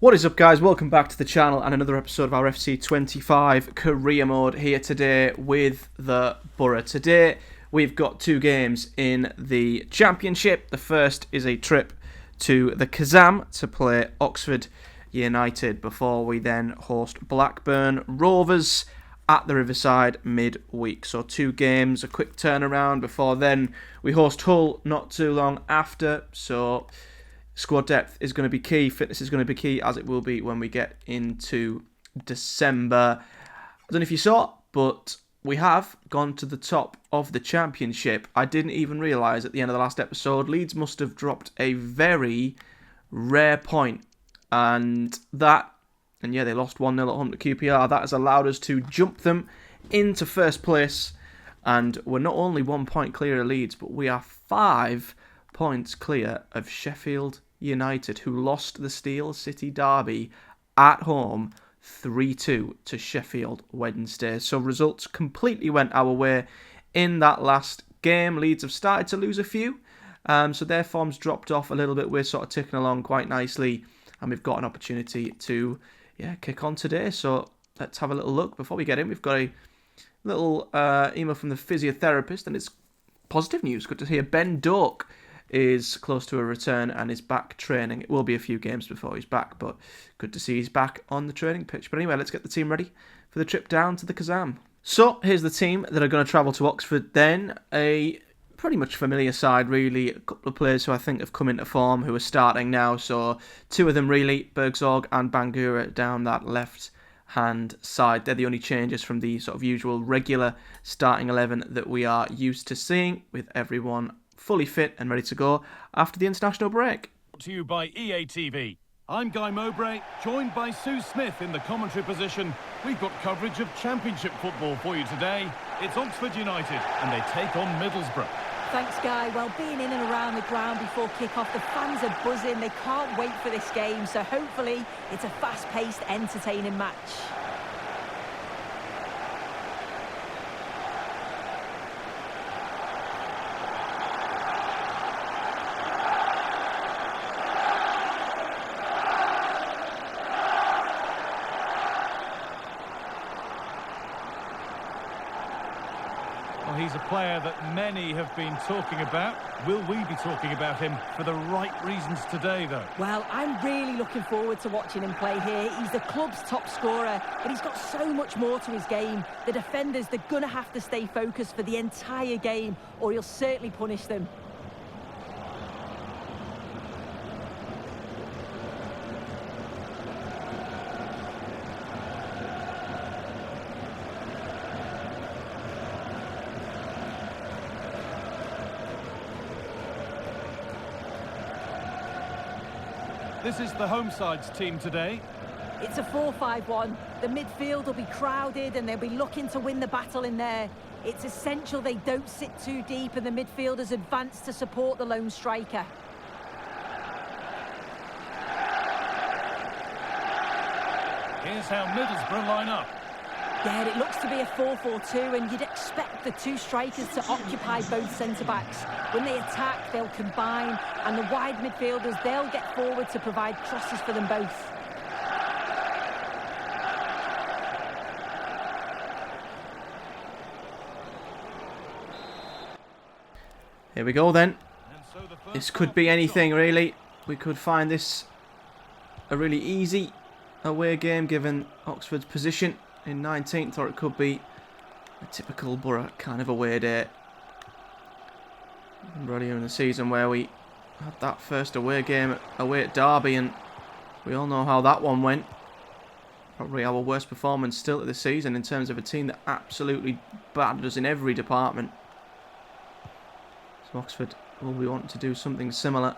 What is up, guys? Welcome back to the channel and another episode of our FC25 career mode here today with the Boro. Today we've got two games in the Championship. The first is a trip to the Kazam to play Oxford United before we then host Blackburn Rovers at the Riverside midweek. So two games, a quick turnaround before then we host Hull not too long after. So squad depth is going to be key, fitness is going to be key, as it will be when we get into December. I don't know if you saw, but we have gone to the top of the Championship. I didn't even realise at the end of the last episode, Leeds must have dropped a very rare point. And they lost 1-0 at home to QPR. That has allowed us to jump them into first place. And we're not only 1 point clear of Leeds, but we are 5 points clear of Sheffield United, who lost the Steel City derby at home 3-2 to Sheffield Wednesday. So results completely went our way in that last game. Leeds have started to lose a few, so their form's dropped off a little bit. We're sort of ticking along quite nicely, and we've got an opportunity to kick on today. So let's have a little look. Before we get in, we've got a little email from the physiotherapist, and it's positive news. Good to hear Ben Doak is close to a return and is back training. It will be a few games before he's back, but good to see he's back on the training pitch. But anyway, let's get the team ready for the trip down to the Kazam. So here's the team that are going to travel to Oxford then. A pretty much familiar side, really. A couple of players who I think have come into form, who are starting now. So two of them really, Bergzorg and Bangura down that left-hand side. They're the only changes from the sort of usual regular starting 11 that we are used to seeing, with everyone fully fit and ready to go after the international break. Brought to you by EA TV. I'm Guy Mowbray, joined by Sue Smith in the commentary position. We've got coverage of Championship football for you today. It's Oxford United and they take on Middlesbrough. Thanks, Guy. Well, being in and around the ground before kick-off, the fans are buzzing. They can't wait for this game, so hopefully it's a fast-paced, entertaining match. Well, he's a player that many have been talking about. Will we be talking about him for the right reasons today, though? Well, I'm really looking forward to watching him play here. He's the club's top scorer, but he's got so much more to his game. The defenders, they're going to have to stay focused for the entire game, or he'll certainly punish them. This is the home side's team today. It's a 4-5-1. The midfield will be crowded and they'll be looking to win the battle in there. It's essential they don't sit too deep and the midfielders advance to support the lone striker. Here's how Middlesbrough line up. Yeah, it looks to be a 4-4-2, and you'd expect the two strikers to occupy both centre-backs. When they attack, they'll combine, and the wide midfielders, they'll get forward to provide crosses for them both. Here we go then. This could be anything, really. We could find this a really easy away game, given Oxford's position in 19th, or it could be a typical Boro kind of away day. Earlier in the season where we had that first away game away at Derby, and we all know how that one went. Probably our worst performance still of the season in terms of a team that absolutely battered us in every department. So Oxford will be wanting to do something similar.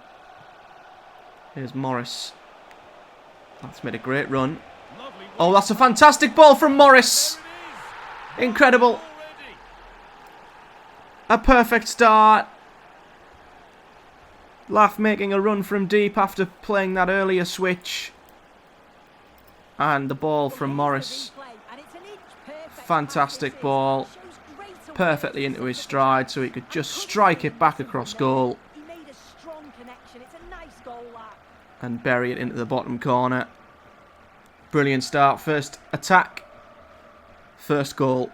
Here's Morris. That's made a great run. Oh, that's a fantastic ball from Morris. Incredible. A perfect start. Laugh making a run from deep after playing that earlier switch. And the ball from Morris. Fantastic ball. Perfectly into his stride so he could just strike it back across goal. And bury it into the bottom corner. Brilliant start. First attack. First goal.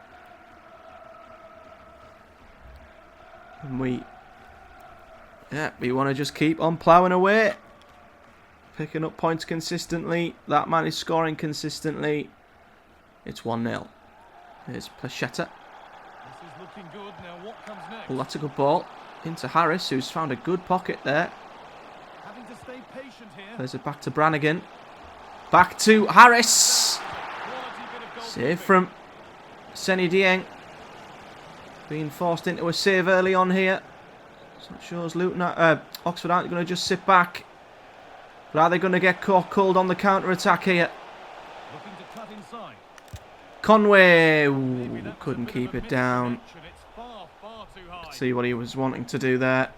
And we want to just keep on ploughing away. Picking up points consistently. That man is scoring consistently. It's 1-0. Here's Placheta. Well, that's a good ball. Into Harris, who's found a good pocket there. There's it back to Brannigan. Back to Harris. Save from Seny Dieng. Being forced into a save early on here. So it shows Oxford aren't going to just sit back. But are they going to get caught cold on the counter-attack here? Conway. Ooh, couldn't keep it down. See what he was wanting to do there.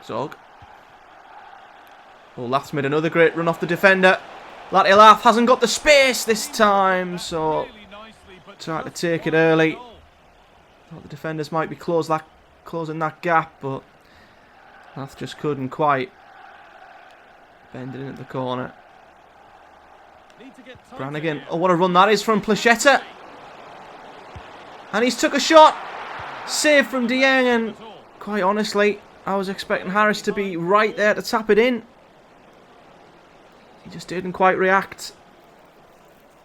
Zog. Oh, Lath's made another great run off the defender. Lath hasn't got the space this time, so trying to take it early. Thought the defenders might be closing that gap, but Lath just couldn't quite bend it into the corner. Brannigan. Oh, what a run that is from Placheta. And he's took a shot. Save from Dieng, and quite honestly, I was expecting Harris to be right there to tap it in. He just didn't quite react.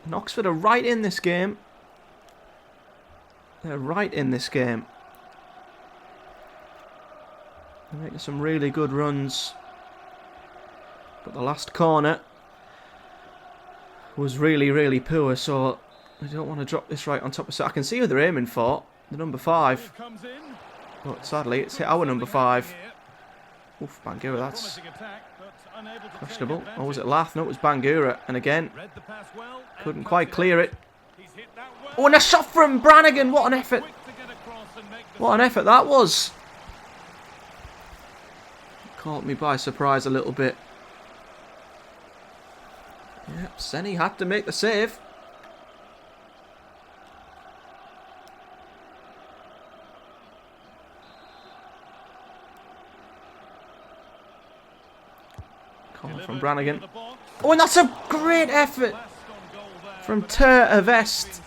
And Oxford are right in this game. They're right in this game. They're making some really good runs. But the last corner was really, really poor, so I don't want to drop this right on top of... I can see who they're aiming for. The number 5. But sadly, it's hit our number 5. Oof, Bangura, that's questionable. Or was it Lath? No, it was Bangura. And again, couldn't quite clear it. Oh, and a shot from Brannigan. What an effort. What an effort that was. Caught me by surprise a little bit. Yep, Seny had to make the save. From Brannigan. Oh, and that's a great effort from Ter Vest.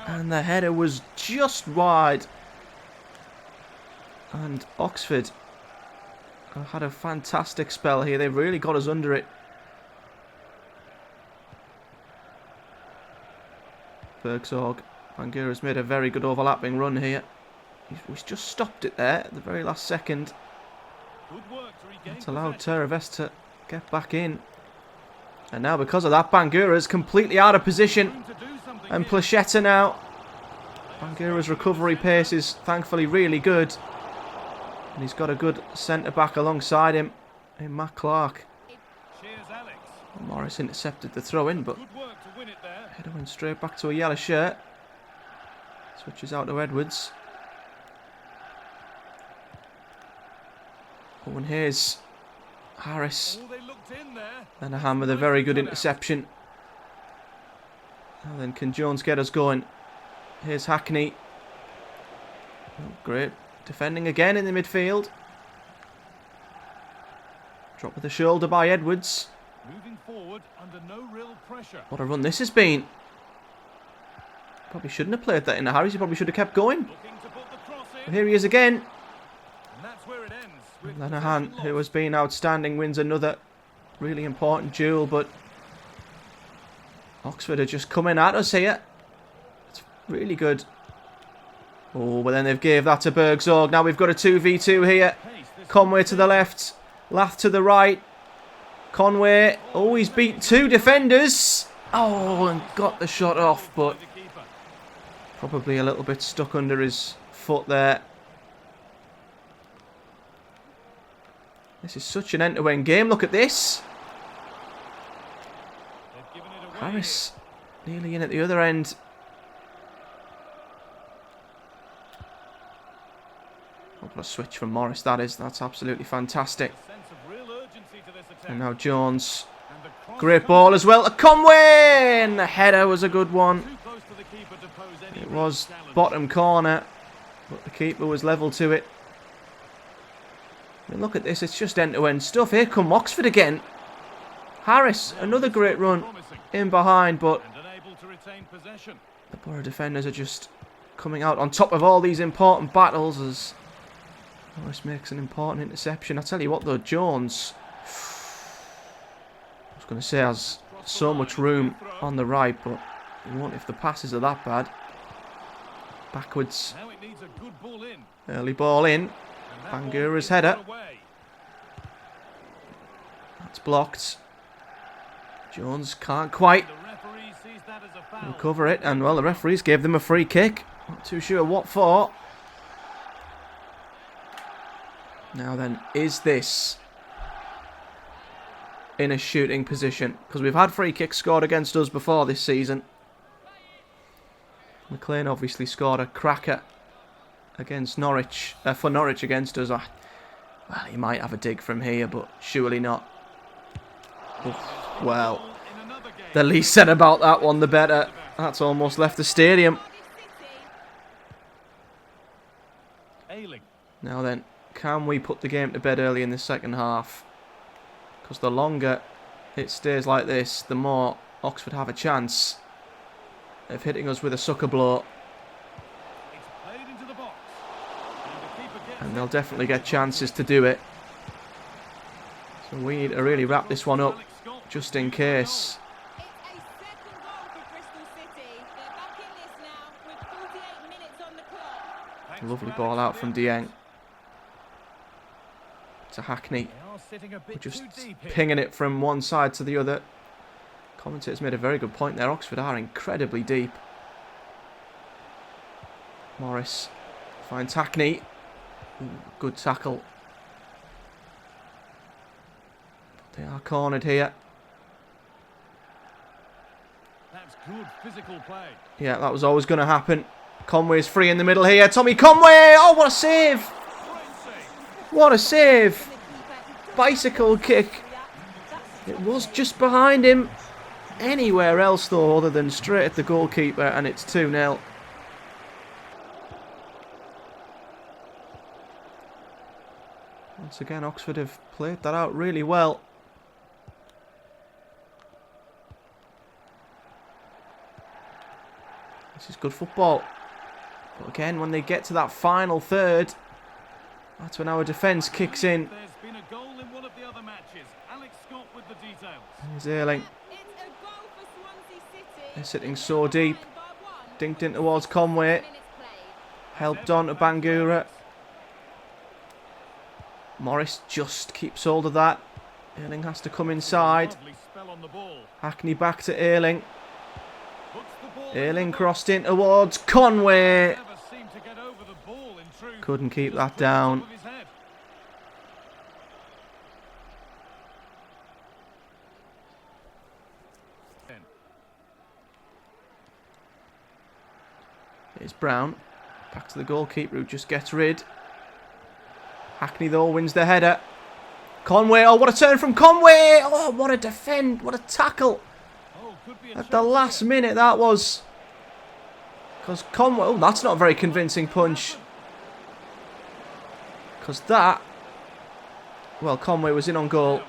And the header was just wide. And Oxford have had a fantastic spell here. They've really got us under it. Bergzorg. Bangura's made a very good overlapping run here. He's just stopped it there at the very last second. That's allowed Ter Vest to get back in. And now because of that, Bangura's completely out of position. And Placheta now. Bangura's recovery pace is thankfully really good. And he's got a good centre-back alongside him in Matt Clark. Morris intercepted the throw-in, but header went straight back to a yellow shirt. Switches out to Edwards. Oh, and here's Harris. And a hand with a very good interception. And then can Jones get us going? Here's Hackney. Oh, great. Defending again in the midfield. Drop with the shoulder by Edwards. Moving forward under no real pressure. What a run this has been. Probably shouldn't have played that into Harris. He probably should have kept going. But here he is again. And that's where it ends. Lenihan, who has been outstanding, wins another really important duel, but Oxford are just coming at us here. It's really good. Oh, but then they've gave that to Bergzorg. Now we've got a 2v2 here. Conway to the left. Lath to the right. Conway. Oh, he's beat 2 defenders. Oh, and got the shot off, but probably a little bit stuck under his foot there. This is such an end-to-end game. Look at this. Harris nearly in at the other end. What a switch from Morris that is. That's absolutely fantastic. And now Jones. Great ball as well to Conway. And the header was a good one. It was bottom corner, but the keeper was level to it. I mean, look at this, it's just end-to-end stuff. Here come Oxford again. Harris, another great run in behind, but the Boro defenders are just coming out on top of all these important battles as Morris makes an important interception. I tell you what though, Jones, I was going to say, has so much room on the right, but he won't if the passes are that bad. Backwards. Early ball in. Bangura's header. That's blocked. Jones can't quite recover it, and well, the referees gave them a free kick. Not too sure what for. Now then, is this in a shooting position? Because we've had free kicks scored against us before this season. McLean obviously scored a cracker against Norwich, for Norwich against us. Well, he might have a dig from here, but surely not. Oof, well, the least said about that one, the better. That's almost left the stadium. Now then, can we put the game to bed early in the second half? Because the longer it stays like this, the more Oxford have a chance of hitting us with a sucker blow. And they'll definitely get chances to do it. So we need to really wrap this one up, just in case. Lovely ball out from Dieng. To Hackney. We're just pinging it from one side to the other. Commentator's made a very good point there. Oxford are incredibly deep. Morris finds Hackney. Ooh, good tackle. They are cornered here. That's good physical play. Yeah, that was always going to happen. Conway's free in the middle here. Tommy Conway! Oh, what a save! What a save! Bicycle kick. It was just behind him. Anywhere else, though, other than straight at the goalkeeper, and it's 2-0. Once again, Oxford have played that out really well. This is good football. But again, when they get to that final third, that's when our defence kicks in. There's been a goal in one of the other matches. Alex Scott with the details. Here's Ayling. They're sitting so deep. Dinked in towards Conway. Helped on to Bangura. Morris just keeps hold of that. Ayling has to come inside. Hackney back to Ayling. Ayling crossed in towards Conway. Couldn't keep that down. Here's Brown. Back to the goalkeeper who just gets rid. Hackney though wins the header. Conway, oh what a turn from Conway! Oh what a defend, what a tackle! At the last minute that was. Because Conway, oh that's not a very convincing punch. Because that, well Conway was in on goal.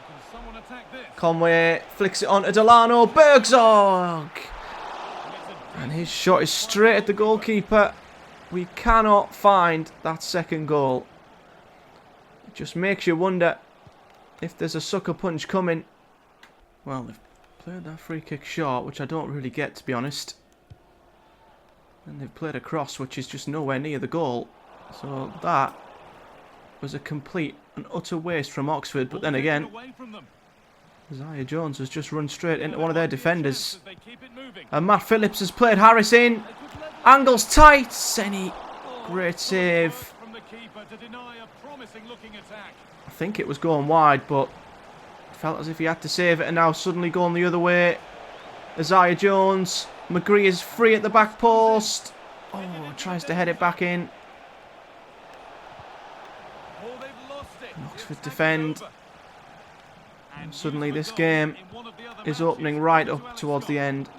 Conway flicks it on to Delano, Bergzorg! And his shot is straight at the goalkeeper. We cannot find that second goal. It just makes you wonder if there's a sucker punch coming. Well, they've played that free kick short, which I don't really get, to be honest. And they've played a cross, which is just nowhere near the goal. So that was a complete and utter waste from Oxford. But then again, Isaiah Jones has just run straight into one of their defenders. And Matt Phillips has played Harris in. Angle's tight. Senny, great save. I think it was going wide, but it felt as if he had to save it, and now suddenly going the other way. Isaiah Jones. McGree is free at the back post. Oh, tries to head it back in. And Oxford defend. And suddenly this game is opening right up towards the end.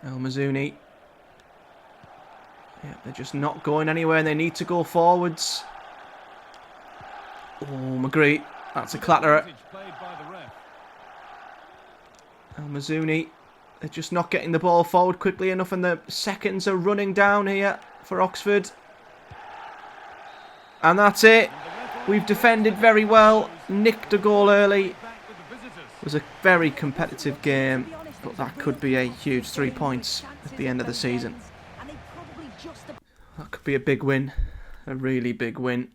El Mazzuni. Yeah, they're just not going anywhere and they need to go forwards. Oh, McGree. That's a clatterer. El Mazzuni. They're just not getting the ball forward quickly enough and the seconds are running down here for Oxford. And that's it. We've defended very well. Nicked a goal early. It was a very competitive game, but that could be a huge 3 points at the end of the season. That could be a big win. A really big win.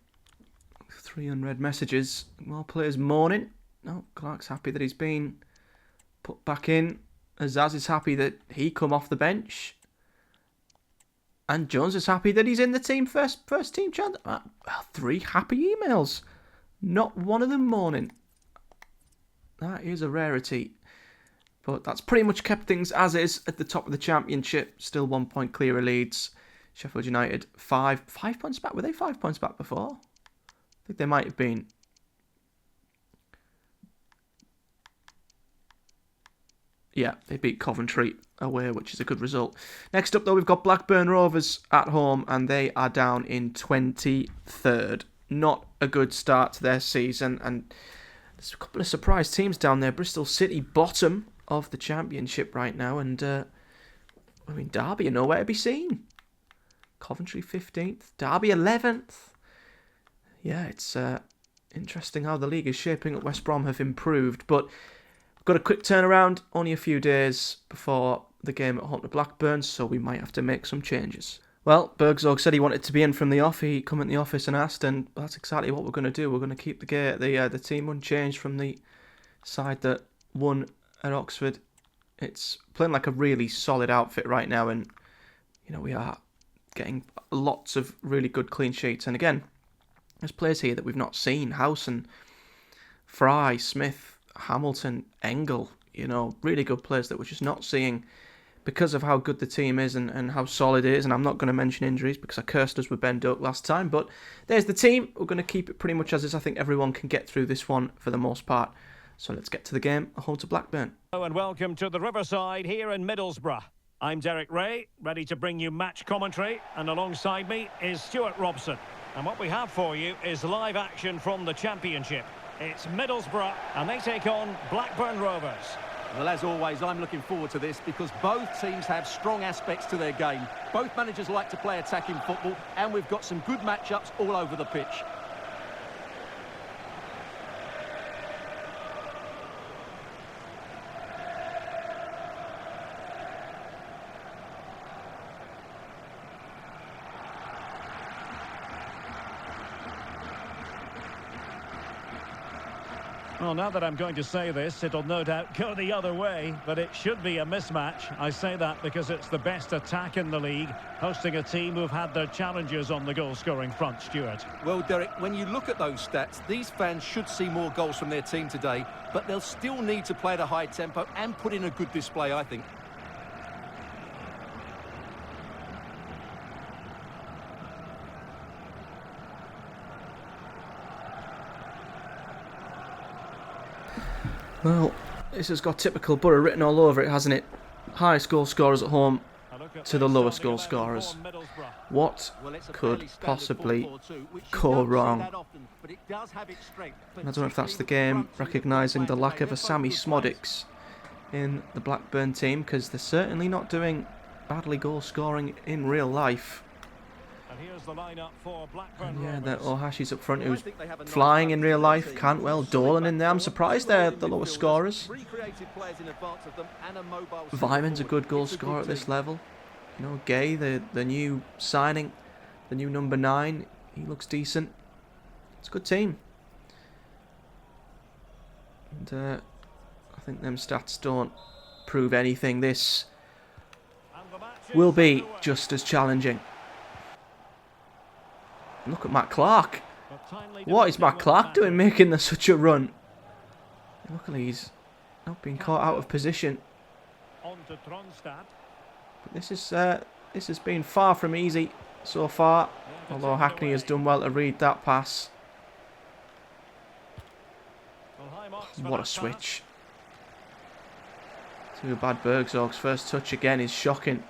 3 unread messages. More players mourning. No, Clark's happy that he's been put back in. Azaz is happy that he come off the bench. And Jones is happy that he's in the team first team chance. Well, 3 happy emails. Not one of them mourning. That is a rarity. But that's pretty much kept things as is at the top of the championship. Still 1 point clear of Leeds. Sheffield United 5 points back. Were they 5 points back before? I think they might have been. Yeah, they beat Coventry away, which is a good result. Next up, though, we've got Blackburn Rovers at home, and they are down in 23rd. Not a good start to their season, and there's a couple of surprise teams down there. Bristol City, bottom of the championship right now, and Derby are nowhere to be seen. Coventry 15th, Derby 11th. Yeah, it's interesting how the league is shaping up. West Brom have improved, but we've got a quick turnaround, only a few days before the game at home to Blackburn, so we might have to make some changes. Well, Bergzorg said he wanted to be in from the off. He come in the office and asked, and that's exactly what we're going to do. We're going to keep the team unchanged from the side that won at Oxford. It's playing like a really solid outfit right now, and we are getting lots of really good clean sheets. And again, there's players here that we've not seen. Howson, Fry, Smith, Hamilton, Engel, really good players that we're just not seeing because of how good the team is and how solid it is. And I'm not going to mention injuries because I cursed us with Ben Doak last time. But there's the team. We're going to keep it pretty much as is. I think everyone can get through this one for the most part. So let's get to the game. Home to Blackburn. Hello and welcome to the Riverside here in Middlesbrough. I'm Derek Ray, ready to bring you match commentary. And alongside me is Stuart Robson. And what we have for you is live action from the Championship. It's Middlesbrough, and they take on Blackburn Rovers. Well, as always, I'm looking forward to this because both teams have strong aspects to their game. Both managers like to play attacking football, and we've got some good matchups all over the pitch. Well, now that I'm going to say this, it'll no doubt go the other way, but it should be a mismatch. I say that because it's the best attack in the league, hosting a team who've had their challenges on the goal-scoring front, Stuart. Well, Derek, when you look at those stats, these fans should see more goals from their team today, but they'll still need to play at a high tempo and put in a good display, I think. Well, this has got Typical Boro written all over it, hasn't it? Highest goal scorers at home to the lowest goal scorers. What could possibly go wrong? I don't know if that's the game recognising the lack of a Sammy Smodics in the Blackburn team, because they're certainly not doing badly goal scoring in real life. And yeah, the Ohashi's up front, who's flying in real life. Cantwell, Dolan in there. I'm surprised they're the lowest scorers. Vyman's a good goal scorer at this level. Gay, the new signing, the new number 9, he looks decent. It's a good team. And I think them stats don't prove anything. This will be just as challenging. Look at Matt Clark. What is Matt Clark doing making such a run? Luckily he's not being caught out of position. But this has been far from easy so far. Although Hackney has done well to read that pass. What a switch. Too bad Bergzorg's first touch again is shocking.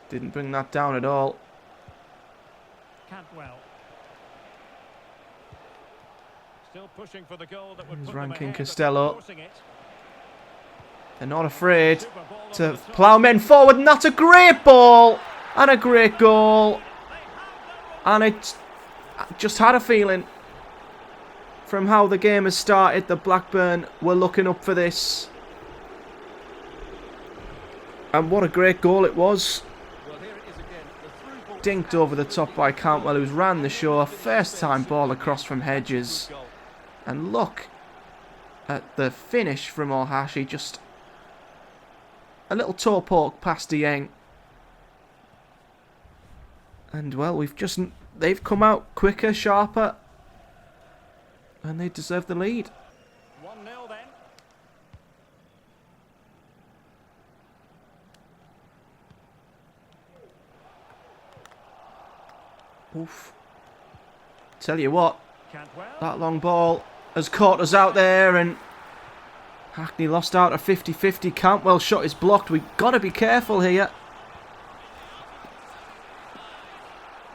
Didn't bring that down at all. Cantwell. Still pushing for the goal that would Here's put them Rankin ahead, Costello. but forcing it. They're not afraid to plough men forward, and that's a great ball and a great goal. And I just had a feeling from how the game has started that Blackburn were looking up for this. And what a great goal it was. Dinked over the top by Cantwell, who's ran the show. First time ball across from Hedges. And look at the finish from Ohashi. Just a little toe poke past Dieng. And well, they've come out quicker, sharper. And they deserve the lead. 1-0 then. Oof. Tell you what, Cantwell. that long ball has caught us out there, and Hackney lost out a 50-50. Cantwell shot is blocked. We've got to be careful here.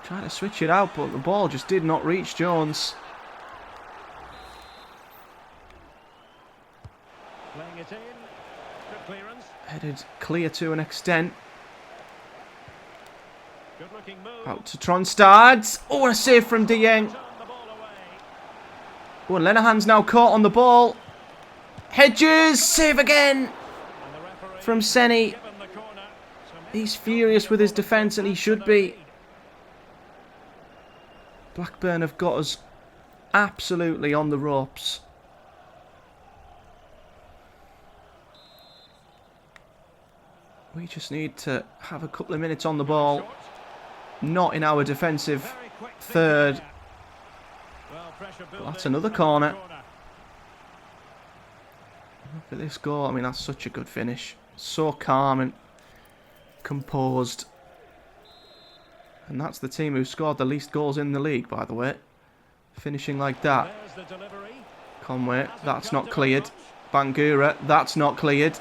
Trying to switch it out, but the ball just did not reach Jones. Playing it in. Good clearance. Headed clear to an extent. Good looking move. Out to Tronstad. Oh, a save from Dieng. Turn the ball away. Oh, and Lenahan's now caught on the ball. Hedges, save again And the referee from Senny. given the corner. So He's furious with his defence, and he should be. Blackburn have got us absolutely on the ropes. We just need to have a couple of minutes on the ball. Not in our defensive Very quick third. thinking there. Well, pressure That's building another from the corner. Look at this goal. I mean, that's such a good finish. So calm and composed. And that's the team who scored the least goals in the league, by the way. Finishing like that. There's the delivery. Conway, that's not cleared. Bangura, that's not cleared.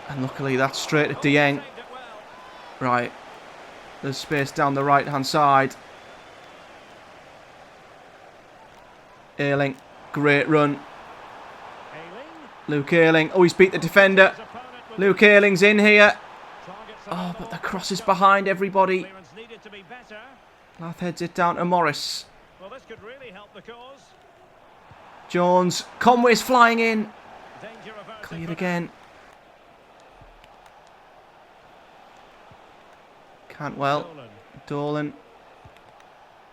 And luckily that's straight at Dieng. Saved it well. Right. There's space down the right-hand side. Ayling, great run. Ayling. Luke Ayling. Oh, he's beat the defender. His opponent will Luke Ayling's in here. target Oh, some but the ball. cross is behind everybody. Clearance needed to be better. Lath heads it down to Morris. Well, this could really help the cause. Jones. Conway's flying in. Danger averted Cleared for again. Cantwell. Dolan. Dolan.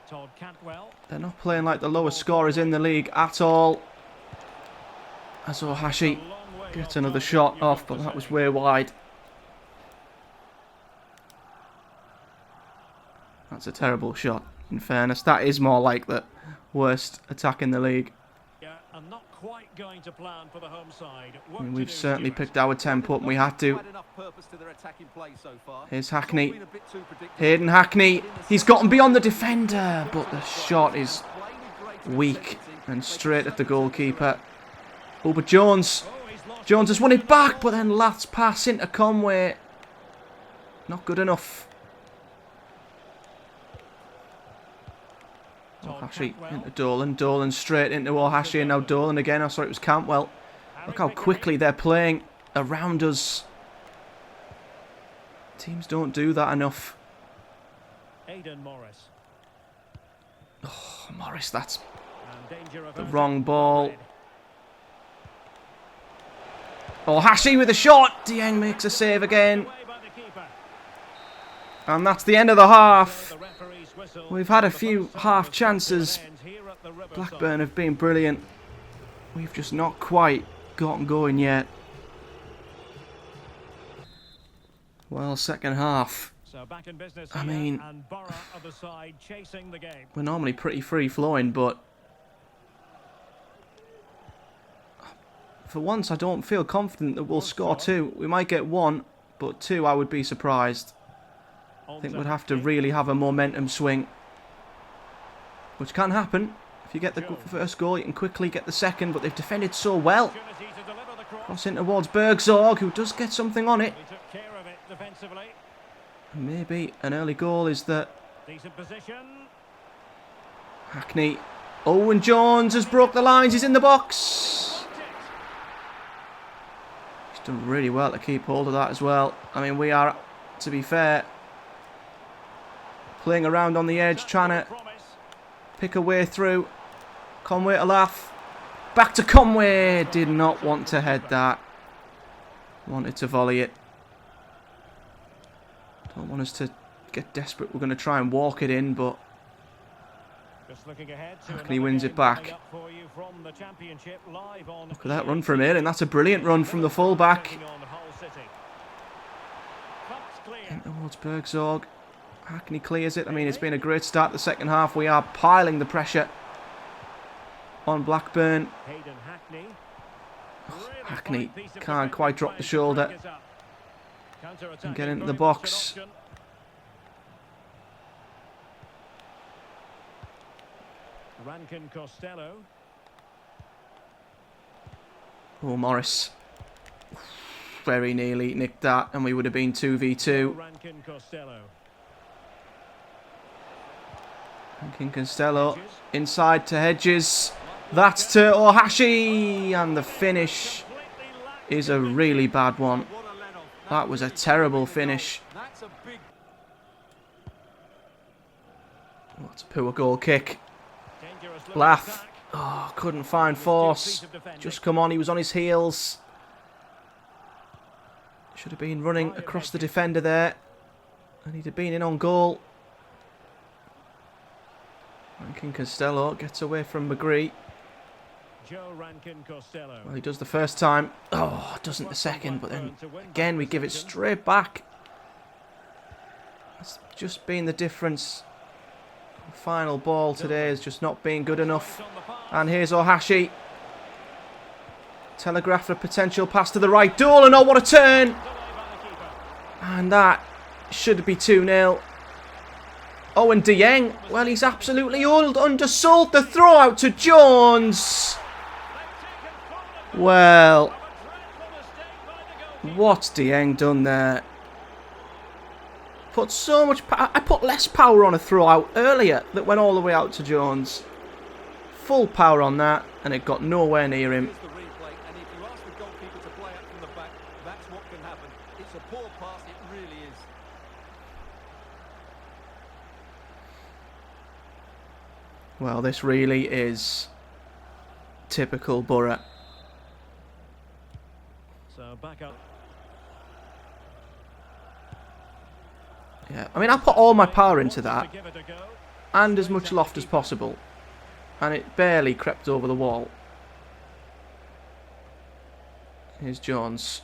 Todd Cantwell. They're not playing like the lowest scorers in the league at all. As Ohashi A long way gets off another target, shot you've off, got but to that say. was way wide. That's a terrible shot, in fairness. That is more like the worst attack in the league. Yeah, and not quite going to plan for the home side. I Work mean, to we've do, certainly Stuart. picked our tempo up and we had to. Had enough purpose to their attacking play so far. Here's It's all Hackney. been a bit too predictable. Hayden Hackney. He's gotten beyond the defender, but the shot is weak and straight at the goalkeeper. Oh, but Jones. Oh, he's lost Jones has won it back, but then Lath's pass into Conway. Not good enough. Todd Ohashi Cantwell. into Dolan. Dolan straight into Ohashi, and now Dolan again. I saw it was Cantwell. Look how quickly they're playing around us. Teams don't do that enough. Aidan Morris. Oh, Morris, that's And danger the averted. wrong ball. Ohashi with a shot. Dieng makes a save again. Away by the keeper. And that's the end of the half. The referee's whistle. We've had a The few first half half chances. ends here at the Riverside. Blackburn have been brilliant. We've just not quite gotten going yet. Well, second half. So back in business I here, mean- and Boro other side chasing the game. We're normally pretty free-flowing, but for once I don't feel confident that we'll score two. We might get one, but two I would be surprised. I think we'd have to really have a momentum swing, which can happen. If you get the first goal, you can quickly get the second, but they've defended so well. Opportunity to deliver the Crossing towards Bergzorg, who does get something on it. He took care of it defensively. Maybe an early goal is that Decent position. Hackney. Owen Jones has broke the lines. He's in the box. He's done really well to keep hold of that as well. I mean, we are, to be fair, playing around on the edge, trying to pick a way through. Conway to laugh. Back to Conway. Did not want to head that. Wanted to volley it. Don't want us to get desperate. We're going to try and walk it in, but Hackney wins it back. Look at that run from here, and that's a brilliant run from the full-back. In towards Bergzorg. Hackney clears it. I mean, it's been a great start the second half. We are piling the pressure on Blackburn. Hackney can't quite drop the shoulder and get into the box. Rankin Costello. Oh, Morris. Very nearly nicked that, and we would have been 2v2. Rankin Costello. Rankin Costello inside to Hedges. That's to Ohashi, and the finish is a really bad one. That was a terrible finish. Oh, it's a poor goal kick. Lath. Oh, couldn't find force. Just come on, he was on his heels. Should have been running across the defender there. And he'd have been in on goal. Rankin Costello gets away from McGree. Well, he does the first time. Oh, doesn't the second, but then again we give it straight back. That's just been the difference. The final ball today has just not been good enough. And here's Ohashi. Telegraph a potential pass to the right. Dolan, oh, what a turn! And that should be 2-0. Oh, and Dieng, well, he's absolutely undersold the throw out to Jones. Well, what's Dieng done there? Put so much I put less power on a throw out earlier that went all the way out to Jones. Full power on that, and it got nowhere near him. Well, this really is typical Boro. So back up. Yeah, I mean, I put all my power into that, and as much loft as possible, and it barely crept over the wall. Here's Jones.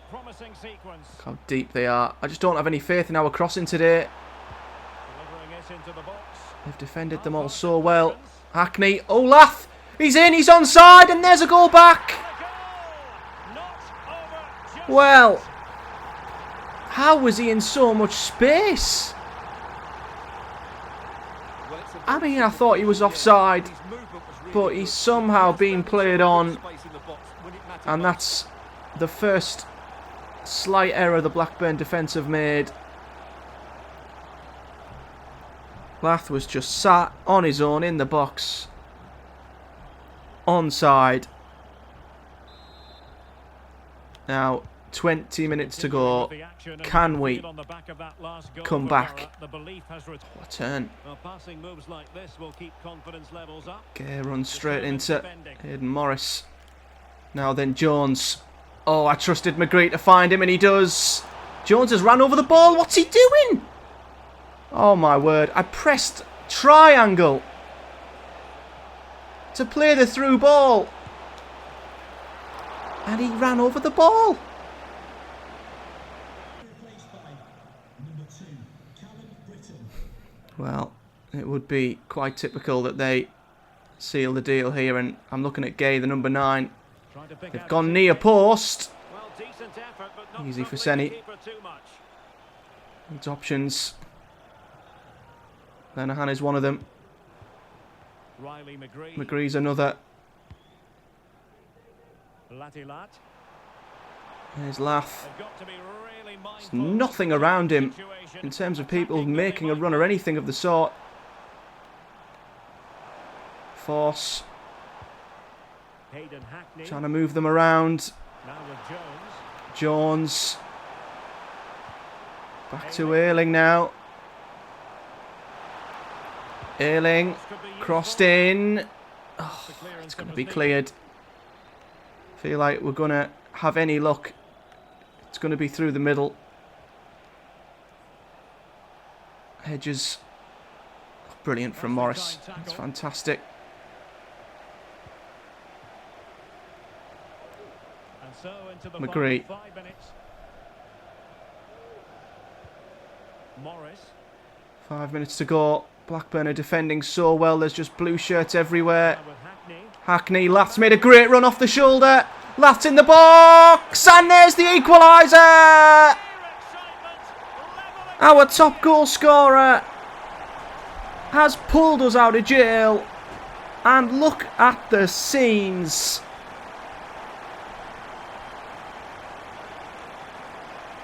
Promising sequence. Look how deep they are. I just don't have any faith in our crossing today. Delivering it into the box. They've defended them all so well. Hackney, Olaf, he's in, he's onside, and there's a goal back. Well, how was he in so much space? I mean, I thought he was offside, but he's somehow being played on, and that's the first slight error the Blackburn defence have made. Lath was just sat on his own in the box. Onside. Now, 20 minutes to go. Can we come back? What a turn. Gay runs straight into Hayden Morris. Now then Jones. Oh, I trusted McGree to find him, and he does. Jones has ran over the ball. What's he doing? Oh my word, I pressed triangle to play the through ball, and he ran over the ball. Well, it would be quite typical that they seal the deal here, and I'm looking at Gay, the number 9. They've gone near post. Easy for Senny. Needs options. Lenahan is one of them. McGree's another. Latilat. There's Lath. They've got to be really There's mindful nothing of around the him situation in terms of and people attacking making a really run or anything of the sort. Force. Hayden Hackney. Trying to move them around. Now with Jones. Jones. Back to Ayling now. Ayling. This could be Crossed useful. in. Oh, The clearance it's going to was be needed. cleared. Feel like we're going to have any luck. It's going to be through the middle. Hedges. Brilliant from Morris. That's fantastic. And so into the McGree. final 5 minutes. Morris. 5 minutes to go. Blackburn are defending so well. There's just blue shirts everywhere. Now with Hackney. Hackney, Lath's made a great run off the shoulder. Lath's in the box. And there's the equaliser. Our top goal scorer has pulled us out of jail. And look at the scenes.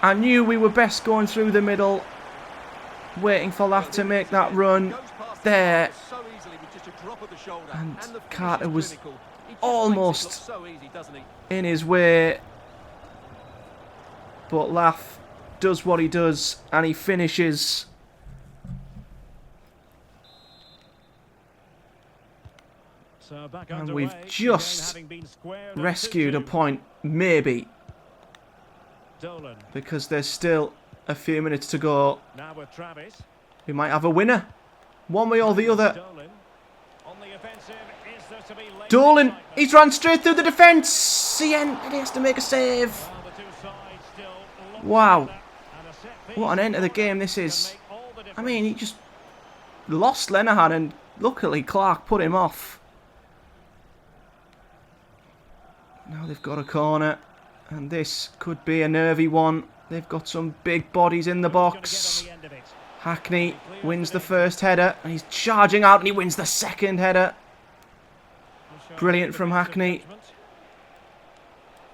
I knew we were best going through the middle. Waiting for Lath to make that run. There. And Carter was almost in his way. But Lath does what he does and he finishes. So back And underway, we've the game just having been squared at rescued a 2-2. point, maybe, Dolan. because there's still a few minutes to go. Now with Travis. We might have a winner, one way or the other. Dolan. On the offensive, is there to be late Dolan, excitement? he's run straight through the defence. He has to make a save. Well, the two sides still locked Wow. together, and a set piece What an end to the scorer game this can is. make all the I difference. mean, he just lost Lenihan and luckily Clark put him off. Now they've got a corner and this could be a nervy one. They've got some big bodies in the Who's gonna get box. on the end of it? Hackney wins the first header and he's charging out and he wins the second header. We'll show Brilliant the from bits of Hackney. judgment.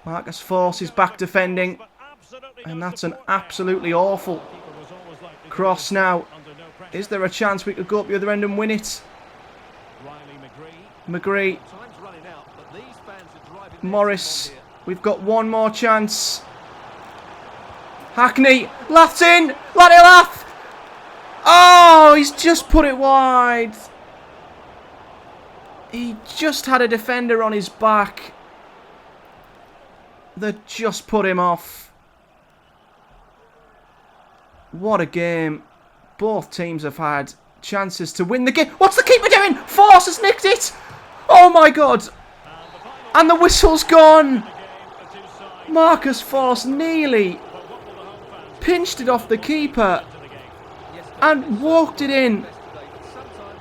Marcus Force is back defending But absolutely and no that's an support there. absolutely awful Keeper was always likely to cross go now. under no pressure. Is there a chance we could go up the other end and win it? Riley McGree. McGree, Time's running out, but these fans are driving their Morris, team on here. we've got one more chance. Hackney, Lath's in, Laddie Lath. Oh, he's just put it wide. He just had a defender on his back. That just put him off. What a game. Both teams have had chances to win the game. What's the keeper doing? Force has nicked it. Oh my God. And the whistle's gone. Marcus Force nearly pinched it off the keeper and walked it in.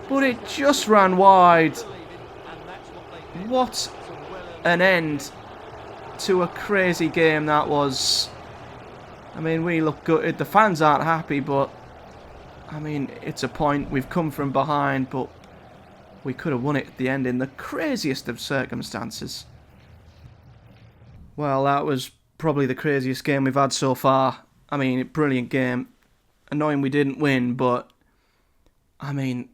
But it just ran wide. What an end to a crazy game that was. I mean, we look gutted. The fans aren't happy, but I mean, it's a point. We've come from behind, but we could have won it at the end in the craziest of circumstances. Well, that was probably the craziest game we've had so far. I mean, brilliant game. Annoying we didn't win, but I mean,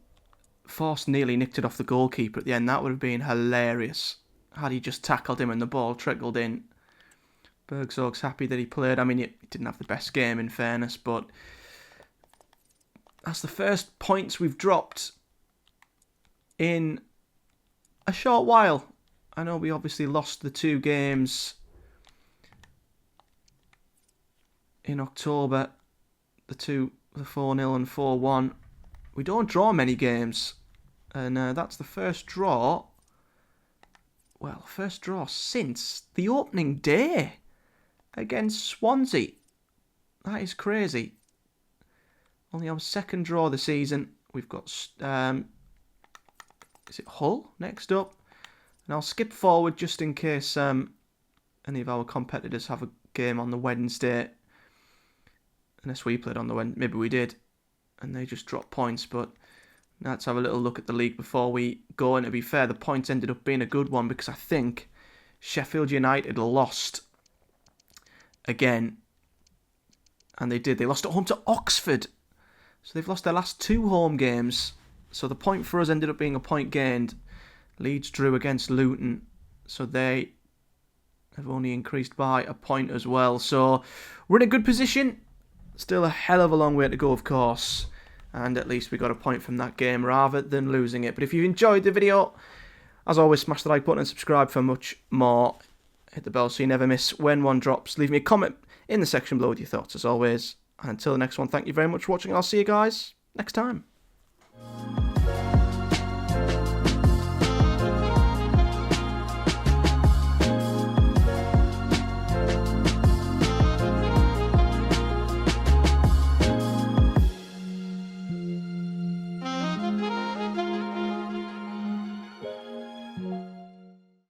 Force nearly nicked it off the goalkeeper at the end. That would have been hilarious had he just tackled him and the ball trickled in. Bergsorg's happy that he played. I mean, he didn't have the best game in fairness, but that's the first points we've dropped in a short while. I know we obviously lost the 2 games in October, the 4-0 and 4-1. We don't draw many games, and that's the first draw. Well, first draw since the opening day against Swansea. That is crazy. Only our second draw of the season. We've got is it Hull next up? And I'll skip forward just in case any of our competitors have a game on the Wednesday. Unless we played on the Wednesday. Maybe we did. And they just dropped points. But let's have a little look at the league before we go. And to be fair, the points ended up being a good one because I think Sheffield United lost again. And they did. They lost at home to Oxford. So they've lost their last 2 home games. So the point for us ended up being a point gained. Leeds drew against Luton. So they have only increased by a point as well. So we're in a good position. Still a hell of a long way to go, of course. And at least we got a point from that game rather than losing it. But if you enjoyed the video, as always, smash the like button and subscribe for much more. Hit the bell so you never miss when one drops. Leave me a comment in the section below with your thoughts, as always. And until the next one, thank you very much for watching. I'll see you guys next time.